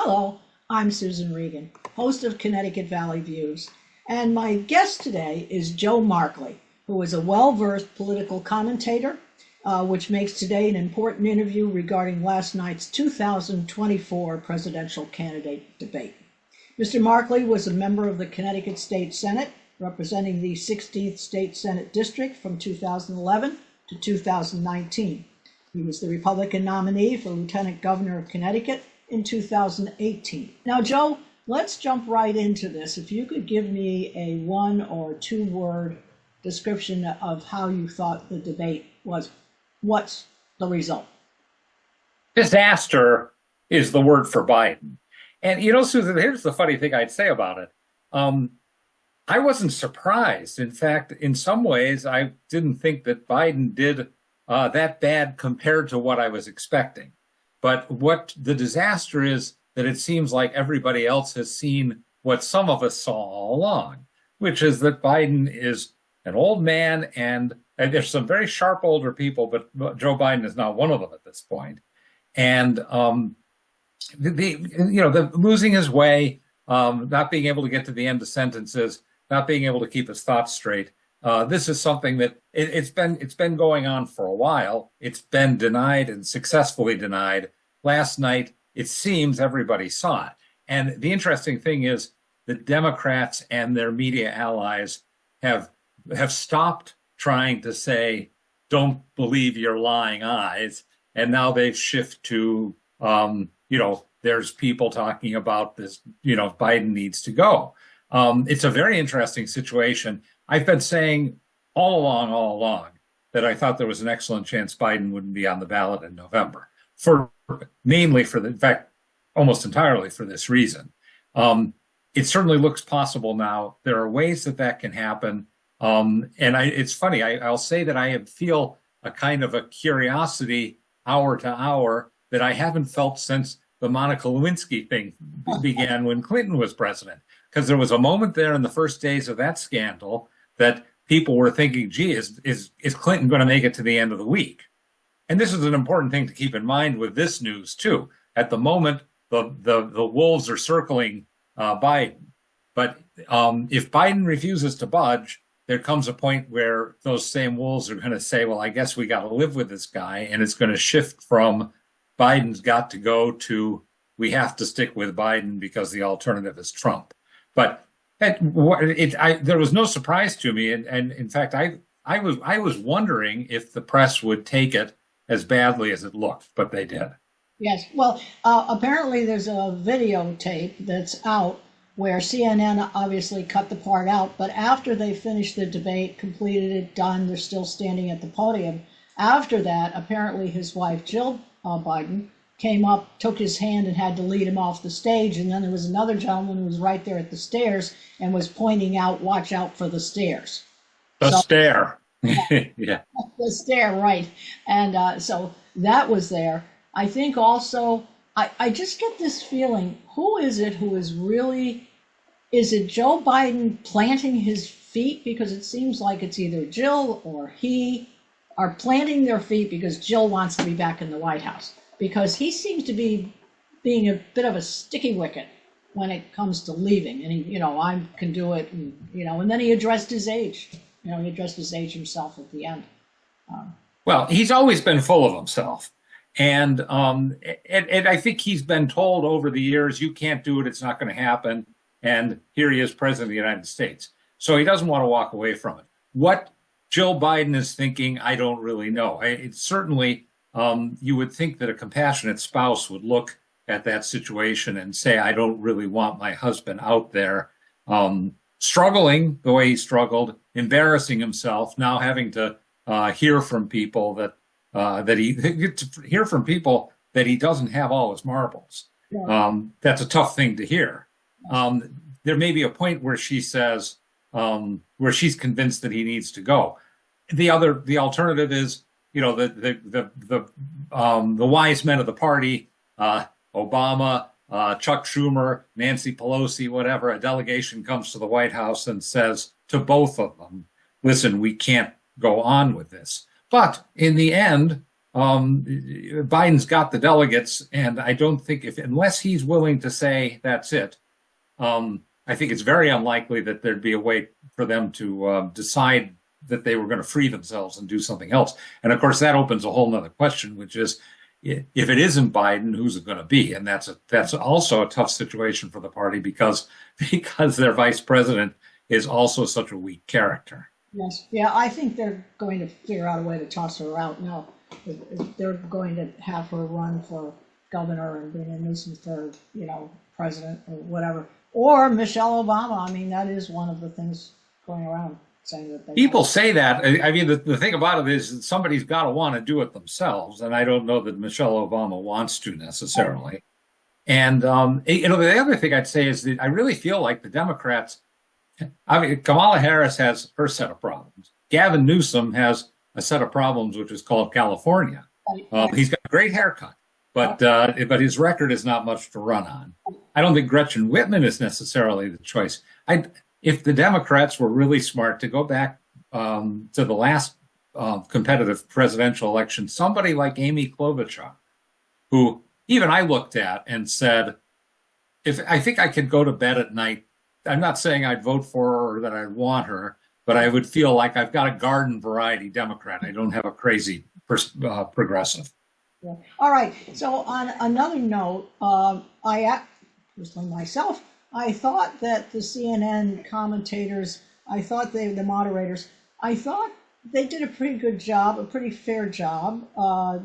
Hello, I'm Susan Regan, host of Connecticut Valley Views, and my guest today is Joe Markley, who is a well-versed political commentator, which makes today an important interview regarding last night's 2024 presidential candidate debate. Mr. Markley was a member of the Connecticut State Senate, representing the 16th State Senate District from 2011 to 2019. He was the Republican nominee for Lieutenant Governor of Connecticut in 2018. Now, Joe, let's jump right into this. If you could give me a 1 or 2 word description of how you thought the debate was, what's the result? Disaster is the word for Biden. And, you know, Susan, here's the funny thing I'd say about it. I wasn't surprised. In fact, in some ways, I didn't think that Biden did that bad compared to what I was expecting. But what the disaster is that it seems like everybody else has seen what some of us saw all along, which is that Biden is an old man, and there's some very sharp older people, but Joe Biden is not one of them at this point. And the losing his way, not being able to get to the end of sentences, not being able to keep his thoughts straight. This is something that it's been going on for a while. It's been denied and successfully denied. Last night, it seems everybody saw it. And the interesting thing is the Democrats and their media allies have stopped trying to say, "Don't believe your lying eyes," and now they've shifted to, there's people talking about this. Biden needs to go. It's a very interesting situation. I've been saying all along that I thought there was an excellent chance Biden wouldn't be on the ballot in November, in fact, almost entirely for this reason. It certainly looks possible now. There are ways that can happen. It's funny. I'll say that I feel a kind of a curiosity hour to hour that I haven't felt since the Monica Lewinsky thing began when Clinton was president. Because there was a moment there in the first days of that scandal that people were thinking, gee, is Clinton going to make it to the end of the week? And this is an important thing to keep in mind with this news, too. At the moment, the wolves are circling Biden. But if Biden refuses to budge, there comes a point where those same wolves are going to say, well, I guess we got to live with this guy. And it's going to shift from Biden's got to go to we have to stick with Biden because the alternative is Trump. But there was no surprise to me, and in fact, I was wondering if the press would take it as badly as it looked, but they did. Yes. Well, apparently there's a videotape that's out where CNN obviously cut the part out, but after they finished the debate, completed it, done, they're still standing at the podium. After that, apparently his wife, Jill Biden, came up, took his hand, and had to lead him off the stage. And then there was another gentleman who was right there at the stairs and was pointing out, watch out for the stairs. The stair. Yeah. The stair, right. And so that was there. I think also, I just get this feeling, who is it who is really, is it Joe Biden planting his feet? Because it seems like it's either Jill or he are planting their feet because Jill wants to be back in the White House. Because he seems to be being a bit of a sticky wicket when it comes to leaving. And he, I can do it. And then he addressed his age. He addressed his age himself at the end. Well, he's always been full of himself. And I think he's been told over the years, you can't do it. It's not going to happen. And here he is, president of the United States. So he doesn't want to walk away from it. What Joe Biden is thinking, I don't really know. It's certainly... you would think that a compassionate spouse would look at that situation and say, I don't really want my husband out there struggling the way he struggled, embarrassing himself, now having to hear from people that he doesn't have all his marbles. Yeah. That's a tough thing to hear. There may be a point where she says, where she's convinced that he needs to go. The alternative is, the wise men of the party, Obama, Chuck Schumer, Nancy Pelosi, whatever, a delegation comes to the White House and says to both of them, listen, we can't go on with this. But in the end, Biden's got the delegates, and I don't think unless he's willing to say that's it, I think it's very unlikely that there'd be a way for them to decide that they were going to free themselves and do something else. And of course, that opens a whole nother question, which is, if it isn't Biden, who's it going to be? And that's also a tough situation for the party because their vice president is also such a weak character. Yes, yeah, I think they're going to figure out a way to toss her out now. They're going to have her run for governor and bring in Newsom for, president or whatever. Or Michelle Obama. I mean, that is one of the things going around saying that people say that. I mean, the thing about it is that somebody's got to want to do it themselves. And I don't know that Michelle Obama wants to necessarily. And, the other thing I'd say is that I really feel like the Democrats, I mean, Kamala Harris has her set of problems. Gavin Newsom has a set of problems, which is called California. He's got a great haircut, but his record is not much to run on. I don't think Gretchen Whitman is necessarily the choice. If the Democrats were really smart to go back to the last competitive presidential election, somebody like Amy Klobuchar, who even I looked at and said, if I think I could go to bed at night, I'm not saying I'd vote for her or that I'd want her, but I would feel like I've got a garden variety Democrat. I don't have a crazy progressive. Yeah. All right. So on another note, personally myself, I thought that the CNN commentators, the moderators, I thought they did a pretty good job, a pretty fair job.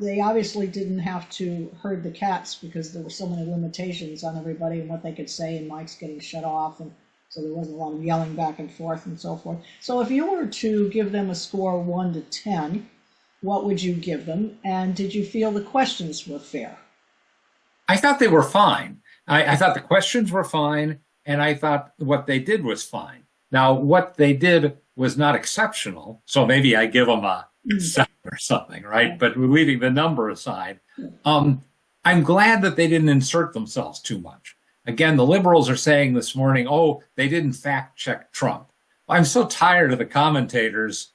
They obviously didn't have to herd the cats because there were so many limitations on everybody and what they could say, and mics getting shut off, and so there wasn't a lot of yelling back and forth and so forth. So if you were to give them a score 1 to 10, what would you give them? And did you feel the questions were fair? I thought they were fine. I thought the questions were fine, and I thought what they did was fine. Now, what they did was not exceptional, so maybe I give them a 7 or something, right? But leaving the number aside, I'm glad that they didn't insert themselves too much. Again, the liberals are saying this morning, they didn't fact check Trump. I'm so tired of the commentators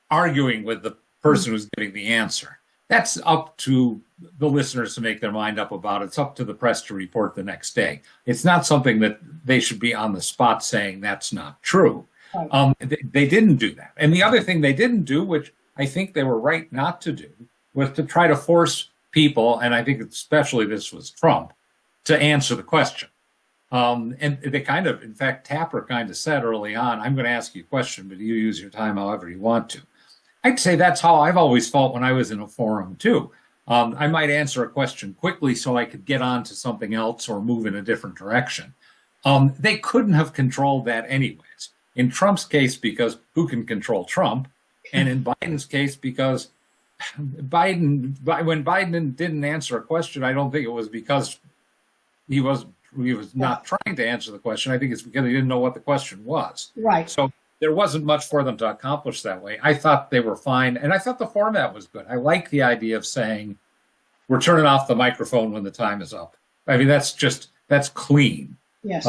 arguing with the person who's giving the answer. That's up to the listeners to make their mind up about. It's up to the press to report the next day. It's not something that they should be on the spot saying that's not true. They didn't do that. And the other thing they didn't do, which I think they were right not to do, was to try to force people, and I think especially this was Trump, to answer the question. And they kind of, in fact, Tapper kind of said early on, I'm going to ask you a question, but you use your time however you want to. I'd say that's how I've always felt when I was in a forum, too. I might answer a question quickly so I could get on to something else or move in a different direction. They couldn't have controlled that anyways. In Trump's case, because who can control Trump? And in Biden's case, because when Biden didn't answer a question, I don't think it was because he was not trying to answer the question. I think it's because he didn't know what the question was. Right. So there wasn't much for them to accomplish that way. I thought they were fine, and I thought the format was good. I like the idea of saying, we're turning off the microphone when the time is up. I mean, that's clean. Yes.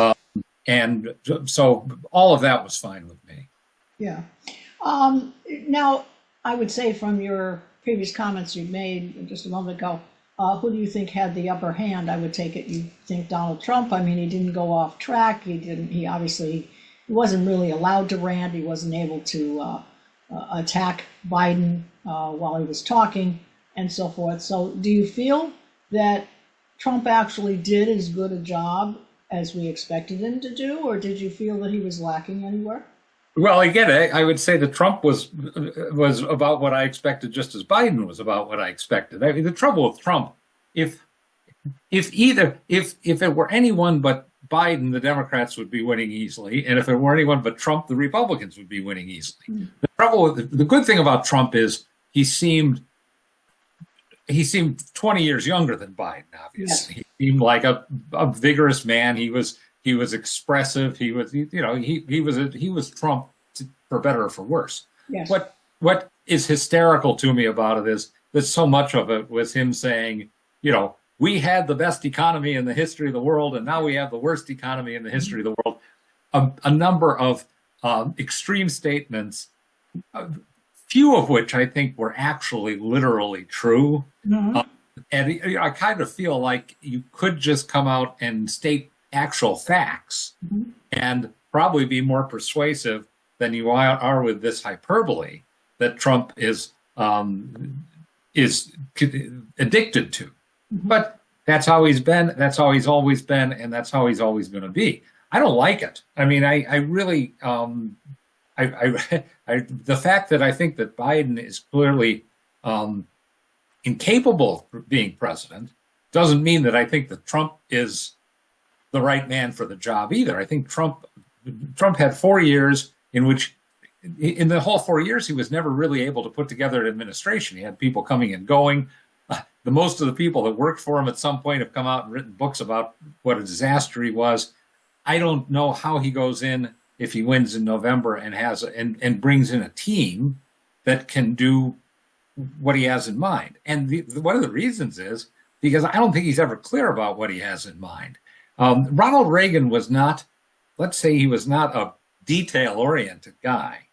And so all of that was fine with me. Yeah. Now, I would say from your previous comments you made just a moment ago, who do you think had the upper hand? I would take it you think Donald Trump. I mean, he didn't go off track. He wasn't really allowed to rant. He wasn't able to attack Biden while he was talking and so forth. So do you feel that Trump actually did as good a job as we expected him to do, or did you feel that he was lacking anywhere? Well, again, I would say that Trump was about what I expected, just as Biden was about what I expected. I mean, the trouble with Trump, if it were anyone but Biden, the Democrats would be winning easily, and if it were anyone but Trump, the Republicans would be winning easily. The good thing about Trump is he seemed 20 years younger than Biden. Obviously, yes. He seemed like a vigorous man. He was expressive. He was Trump, for better or for worse. Yes. What is hysterical to me about it is that so much of it was him saying, we had the best economy in the history of the world, and now we have the worst economy in the history of the world. A number of extreme statements, few of which I think were actually literally true. Mhm. Uh, and I kind of feel like you could just come out and state actual facts Mhm. and probably be more persuasive than you are with this hyperbole that Trump is addicted to. Mhm. But that's how he's been. That's how he's always been, and that's how he's always going to be. I don't like it. I mean, I really, the fact that I think that Biden is clearly um, incapable of being president doesn't mean that I think that Trump is the right man for the job either. I think Trump had 4 years in which, in the whole 4 years, he was never really able to put together an administration. He had people coming and going. The most of the people that worked for him at some point have come out and written books about what a disaster he was. I don't know how he goes in if he wins in November and and brings in a team that can do what he has in mind. And one of the reasons is because I don't think he's ever clear about what he has in mind. Ronald Reagan was not, let's say he was not a detail-oriented guy,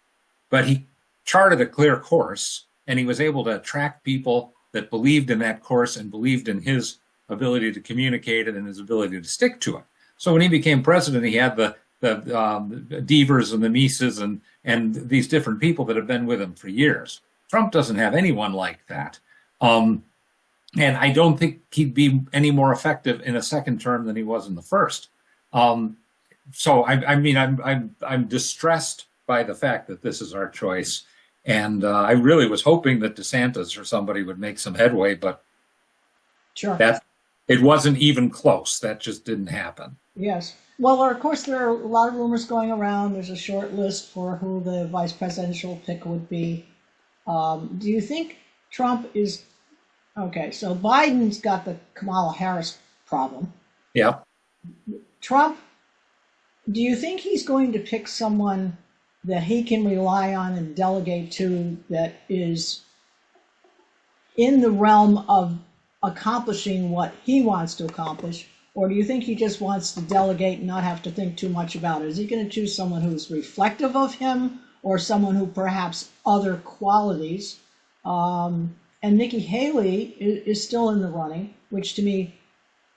but he charted a clear course and he was able to attract people that believed in that course and believed in his ability to communicate it and his ability to stick to it. So when he became president, he had the Devers and the Mises and these different people that have been with him for years. Trump doesn't have anyone like that. And I don't think he'd be any more effective in a second term than he was in the first. So I mean, I'm distressed by the fact that this is our choice, and I really was hoping that DeSantis or somebody would make some headway, but Sure. It wasn't even close. That just didn't happen. Yes. Well, of course, there are a lot of rumors going around. There's a short list for who the vice presidential pick would be. Do you think Trump is okay? So Biden's got the Kamala Harris problem. Yeah. Trump, do you think he's going to pick someone that he can rely on and delegate to that is in the realm of accomplishing what he wants to accomplish? Or do you think he just wants to delegate and not have to think too much about it? Is he going to choose someone who's reflective of him or someone who perhaps other qualities? And Nikki Haley is still in the running, which to me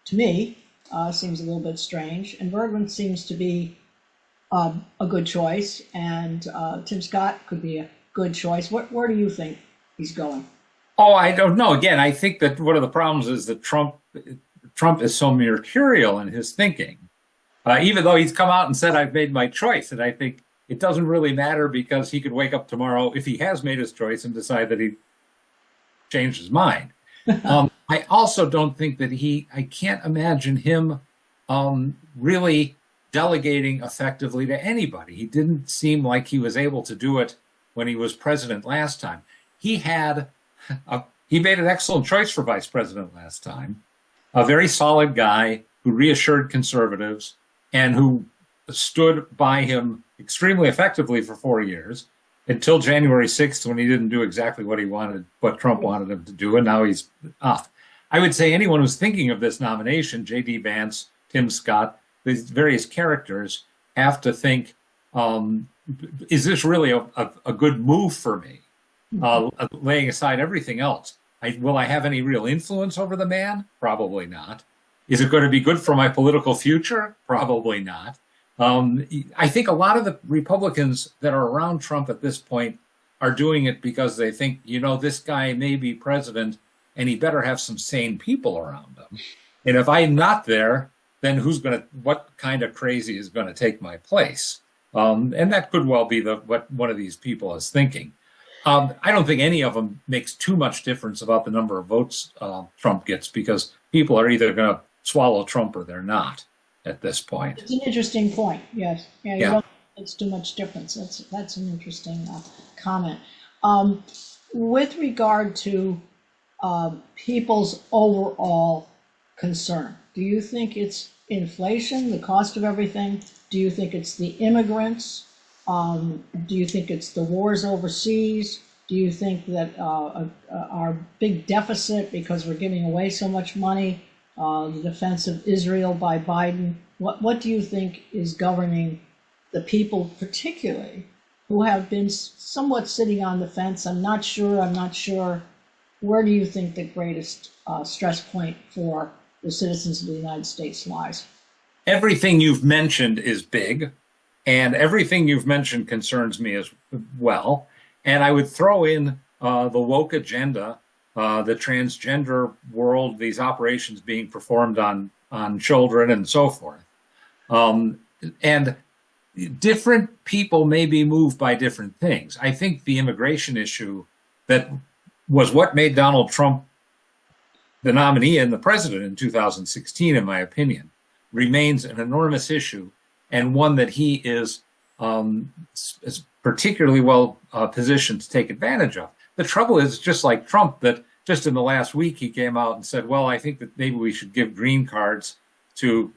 seems a little bit strange. And Bergman seems to be a good choice, and Tim Scott could be a good choice. Where do you think he's going? Oh, I don't know. Again, I think that one of the problems is that Trump is so mercurial in his thinking, even though he's come out and said, I've made my choice. And I think it doesn't really matter because he could wake up tomorrow, if he has made his choice, and decide that he changed his mind. I also don't think that I can't imagine him really delegating effectively to anybody. He didn't seem like he was able to do it when he was president last time. He made an excellent choice for vice president last time. A very solid guy who reassured conservatives and who stood by him extremely effectively for 4 years until January 6th, when he didn't do exactly what Trump wanted him to do, and now he's off. I would say anyone who's thinking of this nomination, J.D. Vance, Tim Scott, these various characters, have to think, is this really a good move for me? Laying aside everything else. Will I have any real influence over the man? Probably not. Is it going to be good for my political future? Probably not. I think a lot of the Republicans that are around Trump at this point are doing it because they think, this guy may be president and he better have some sane people around him. And if I'm not there, then what kind of crazy is going to take my place? And that could well be what one of these people is thinking. I don't think any of them makes too much difference about the number of votes Trump gets, because people are either going to swallow Trump or they're not at this point. It's an interesting point. Yes. Yeah. You Yeah. don't think it's too much difference. That's an interesting comment. With regard to people's overall concern, do you think it's inflation, the cost of everything? Do you think it's the immigrants? Do you think it's the wars overseas? Do you think that our big deficit, because we're giving away so much money, the defense of Israel by Biden, what do you think is governing the people particularly who have been somewhat sitting on the fence. I'm not sure. Where do you think the greatest stress point for the citizens of the United States lies? Everything you've mentioned is big, and everything you've mentioned concerns me as well. And I would throw in the woke agenda, the transgender world, these operations being performed on children and so forth. And different people may be moved by different things. I think the immigration issue that was what made Donald Trump the nominee and the president in 2016, in my opinion, remains an enormous issue, and one that he is particularly well positioned to take advantage of. The trouble is, just like Trump, that just in the last week he came out and said, well, I think that maybe we should give green cards to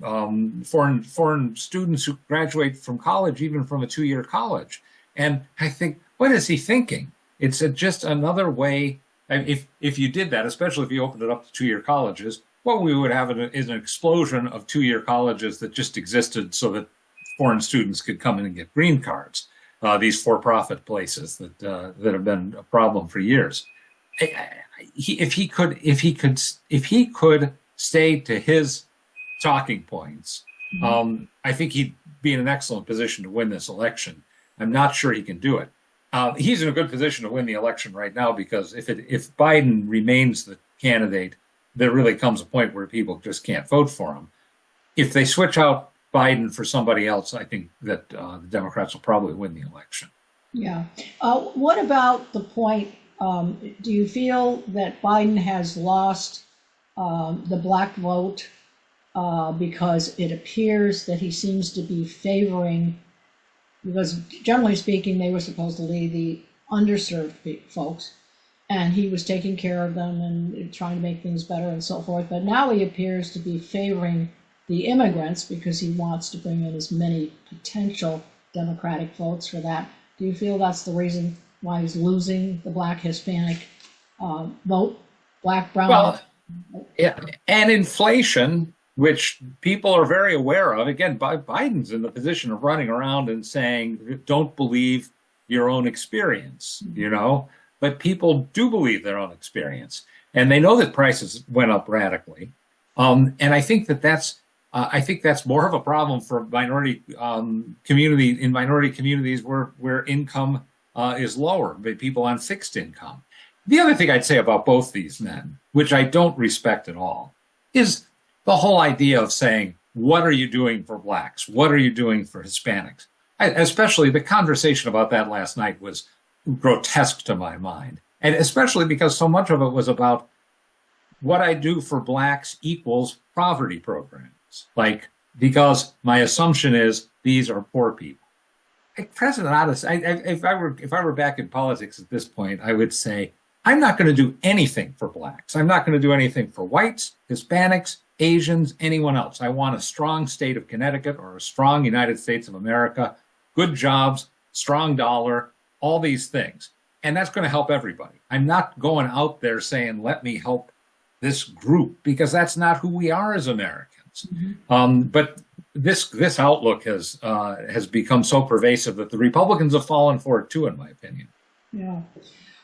foreign students who graduate from college, even from a 2-year college. And I think, what is he thinking? It's just another way. If you did that, especially if you opened it up to 2-year colleges, what we would have is an explosion of 2-year colleges that just existed so that foreign students could come in and get green cards. These for-profit places that have been a problem for years. If he could stay to his talking points, I think he'd be in an excellent position to win this election. I'm not sure he can do it. He's in a good position to win the election right now, because if Biden remains the candidate, there really comes a point where people just can't vote for him. If they switch out Biden for somebody else, I think that the Democrats will probably win the election. Yeah. What about the point, do you feel that Biden has lost the black vote because it appears that he seems to be favoring, because generally speaking, they were supposed to lead the underserved folks, and he was taking care of them and trying to make things better and so forth. But now he appears to be favoring the immigrants because he wants to bring in as many potential Democratic votes for that. Do you feel that's the reason why he's losing the black Hispanic vote, black, brown? Well, yeah, and inflation, which people are very aware of. Again, Biden's in the position of running around and saying, don't believe your own experience, but people do believe their own experience. And they know that prices went up radically. And I think that's more of a problem for minority communities where income is lower, people on fixed income. The other thing I'd say about both these men, which I don't respect at all, is the whole idea of saying, what are you doing for blacks? What are you doing for Hispanics? Especially the conversation about that last night was grotesque to my mind. And especially because so much of it was about what I do for blacks equals poverty programs. Because my assumption is these are poor people. President Otis, if I were back in politics at this point, I would say, I'm not going to do anything for blacks. I'm not going to do anything for whites, Hispanics, Asians, anyone else. I want a strong state of Connecticut or a strong United States of America, good jobs, strong dollar, all these things. And that's going to help everybody. I'm not going out there saying, let me help this group, because that's not who we are as Americans. But this outlook has become so pervasive that the Republicans have fallen for it too, in my opinion. Yeah.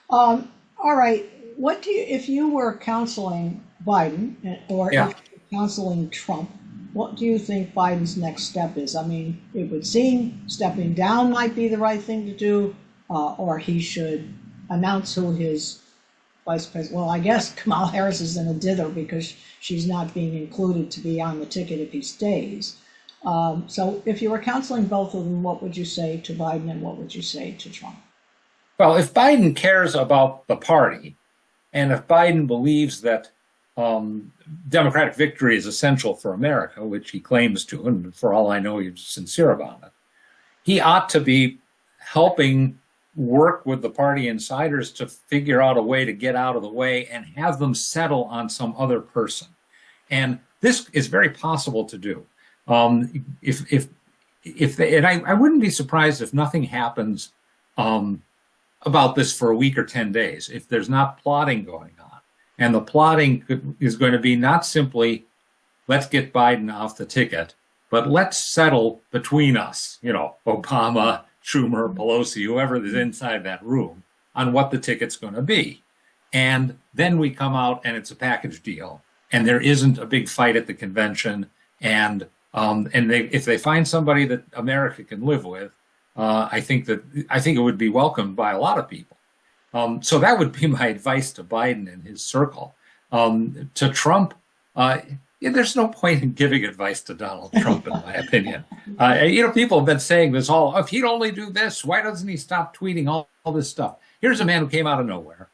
All right. What do you, if you were counseling Biden or if you were counseling Trump, what do you think Biden's next step is? I mean, it would seem stepping down might be the right thing to do, or he should announce who his vice president. Well, I guess Kamala Harris is in a dither because she's not being included to be on the ticket if he stays. So if you were counseling both of them, what would you say to Biden and what would you say to Trump? Well, if Biden cares about the party, and if Biden believes that Democratic victory is essential for America, which he claims to, and for all I know, he's sincere about it, he ought to be helping work with the party insiders to figure out a way to get out of the way and have them settle on some other person. And this is very possible to do. If they, and I wouldn't be surprised if nothing happens about this for a week or 10 days, if there's not plotting going on. And the plotting is going to be not simply, let's get Biden off the ticket, but let's settle between us, Obama Schumer, Pelosi, whoever is inside that room, on what the ticket's going to be. And then we come out and it's a package deal, and there isn't a big fight at the convention. And if they find somebody that America can live with, I think it would be welcomed by a lot of people. So that would be my advice to Biden and his circle. To Trump, there's no point in giving advice to Donald Trump, in my opinion. People have been saying this all, if he'd only do this, why doesn't he stop tweeting all this stuff? Here's a man who came out of nowhere.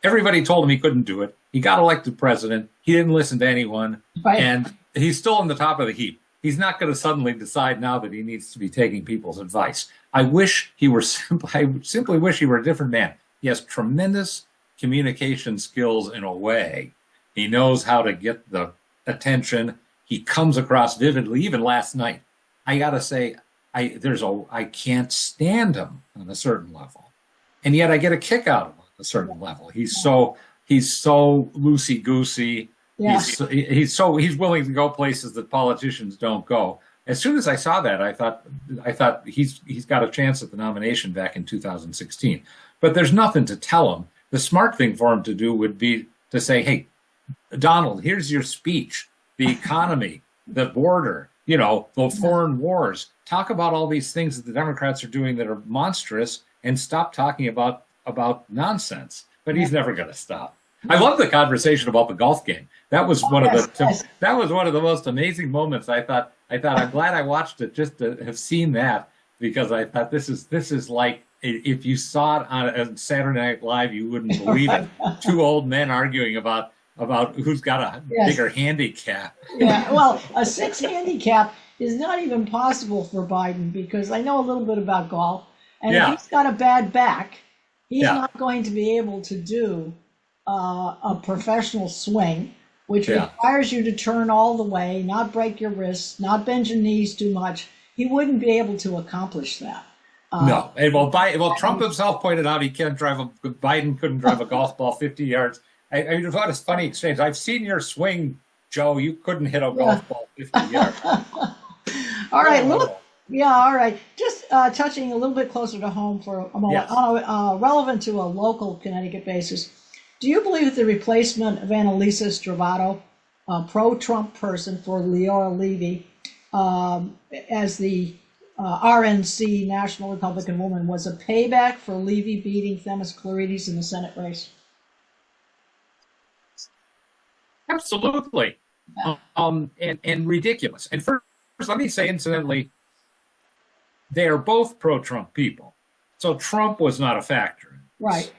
Everybody told him he couldn't do it. He got elected president. He didn't listen to anyone. Right. And he's still on the top of the heap. He's not going to suddenly decide now that he needs to be taking people's advice. I simply wish he were a different man. He has tremendous communication skills in a way. He knows how to get the attention. He comes across vividly. Even last night, I got to say, I can't stand him on a certain level. And yet I get a kick out of him on a certain level. He's so loosey-goosey. Yeah. He's willing to go places that politicians don't go. As soon as I saw that, I thought he's got a chance at the nomination back in 2016. But there's nothing to tell him. The smart thing for him to do would be to say, hey, Donald, here's your speech, the economy, the border, the foreign wars. Talk about all these things that the Democrats are doing that are monstrous, and stop talking about nonsense. But he's never going to stop. I love the conversation about the golf game. That was one of the most amazing moments. I thought I'm glad I watched it just to have seen that, because I thought this is like, if you saw it on Saturday Night Live, you wouldn't believe it. Two old men arguing about who's got a bigger handicap. Yeah, well, a 6 handicap is not even possible for Biden, because I know a little bit about golf, and if he's got a bad back, he's not going to be able to do a professional swing, which requires you to turn all the way, not break your wrists, not bend your knees too much. He wouldn't be able to accomplish that. No. Well, Trump himself pointed out Biden couldn't drive a golf ball 50 yards. I thought it's funny exchange. I've seen your swing, Joe. You couldn't hit a golf ball 50 yards. All right. All right. Just touching a little bit closer to home for a moment, relevant to a local Connecticut basis. Do you believe that the replacement of Annalisa Stravato, a pro-Trump person, for Leora Levy as the RNC National Republican woman was a payback for Levy beating Themis Clarides in the Senate race? Absolutely. And ridiculous. And first, let me say, incidentally, they are both pro-Trump people. So Trump was not a factor. Right.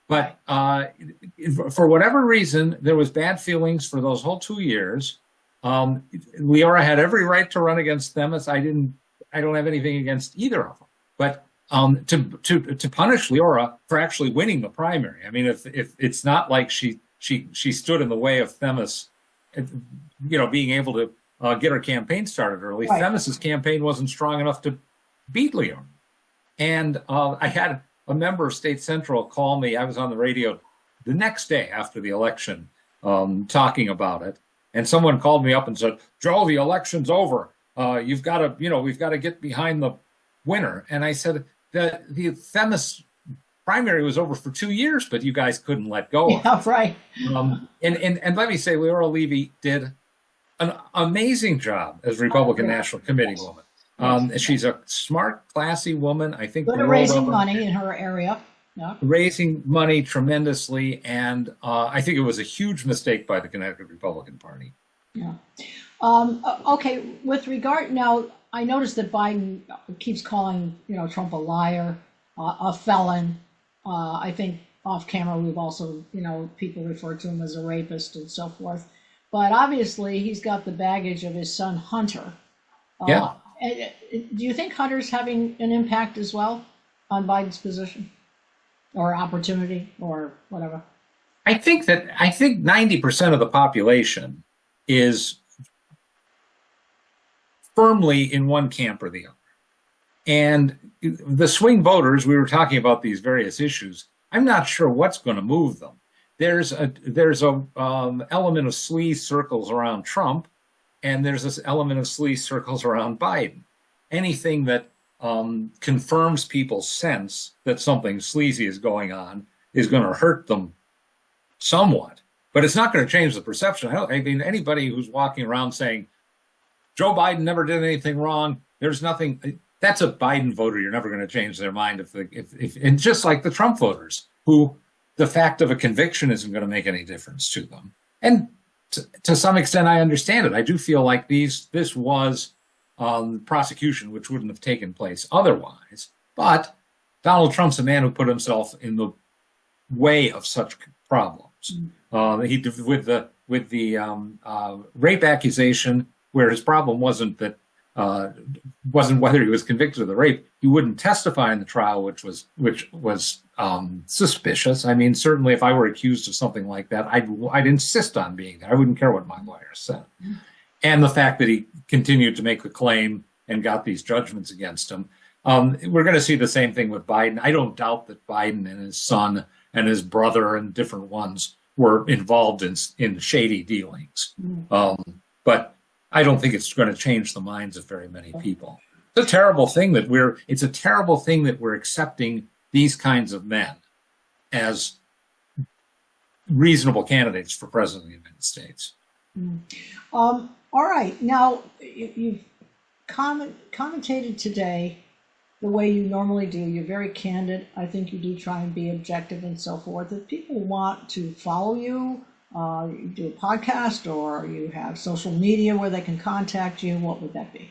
But for whatever reason, there was bad feelings for those whole 2 years. Leora had every right to run against Themis. I don't have anything against either of them. But to punish Leora for actually winning the primary, I mean, if it's not like she stood in the way of Themis, being able to get her campaign started early. Right. Themis's campaign wasn't strong enough to beat Leora. And I had a member of State Central call me. I was on the radio the next day after the election talking about it. And someone called me up and said, Joe, the election's over. We've got to get behind the winner. And I said, the Themis primary was over for 2 years, but you guys couldn't let go of it. Yeah, right. And let me say, Leora Levy did an amazing job as Republican National Committee woman. She's a smart, classy woman. I think good at raising money in her area. Yeah. Raising money tremendously, and I think it was a huge mistake by the Connecticut Republican Party. Yeah. Okay. With regard now, I noticed that Biden keeps calling Trump a liar, a felon. I think off camera we've also people refer to him as a rapist and so forth. But obviously he's got the baggage of his son Hunter. Do you think Hunter's having an impact as well on Biden's position or opportunity or whatever? I think 90% of the population is firmly in one camp or the other. And the swing voters, we were talking about these various issues. I'm not sure what's going to move them. There's a element of sleaze circles around Trump, and there's this element of sleaze circles around Biden. Anything that confirms people's sense that something sleazy is going on is going to hurt them somewhat, but it's not going to change the perception. I mean, anybody who's walking around saying Joe Biden never did anything wrong, there's nothing. That's a Biden voter. You're never going to change their mind if and just like the Trump voters, who the fact of a conviction isn't going to make any difference to them. And to some extent, I understand it. I do feel like this was prosecution which wouldn't have taken place otherwise. But Donald Trump's a man who put himself in the way of such problems. He with the rape accusation, where his problem wasn't whether he was convicted of the rape. He wouldn't testify in the trial, which was suspicious. I mean, certainly if I were accused of something like that, I'd insist on being there. I wouldn't care what my lawyer said. And the fact that he continued to make the claim and got these judgments against him. We're going to see the same thing with Biden. I don't doubt that Biden and his son and his brother and different ones were involved in shady dealings. But I don't think it's going to change the minds of very many people. It's a terrible thing that we're accepting these kinds of men as reasonable candidates for president of the United States. All right. Now, you've commentated today the way you normally do. You're very candid. I think you do try and be objective and so forth. If people want to follow you, you do a podcast or you have social media where they can contact you, what would that be?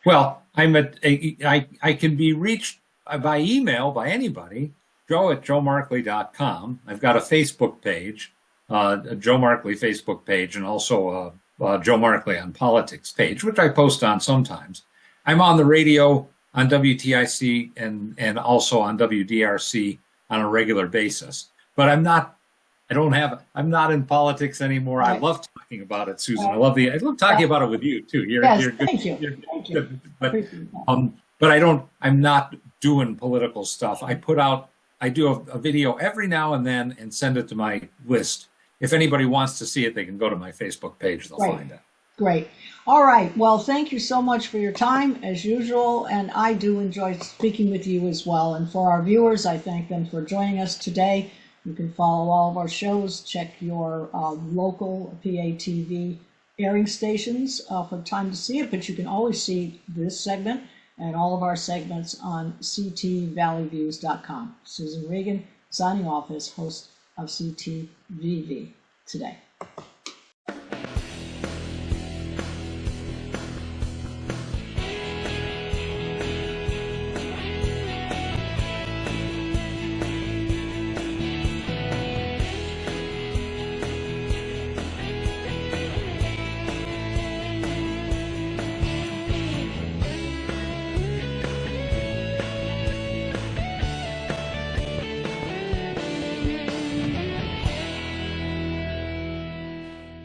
Well, I can be reached by email by anybody, joe@joemarkley.com. I've got a Facebook page, a Joe Markley Facebook page, and also a Joe Markley on Politics page, which I post on sometimes. I'm on the radio on WTIC and also on WDRC on a regular basis. But I'm not in politics anymore. Right. I love talking about it, Susan. I love talking about it with you too. Thank you. But I'm not doing political stuff. I do a video every now and then and send it to my list. If anybody wants to see it, they can go to my Facebook page. They'll find it. Great. All right. Well, thank you so much for your time, as usual. And I do enjoy speaking with you as well. And for our viewers, I thank them for joining us today. You can follow all of our shows. Check your local PATV airing stations for time to see it. But you can always see this segment and all of our segments on ctvalleyviews.com. Susan Regan signing off as host of CTVV today.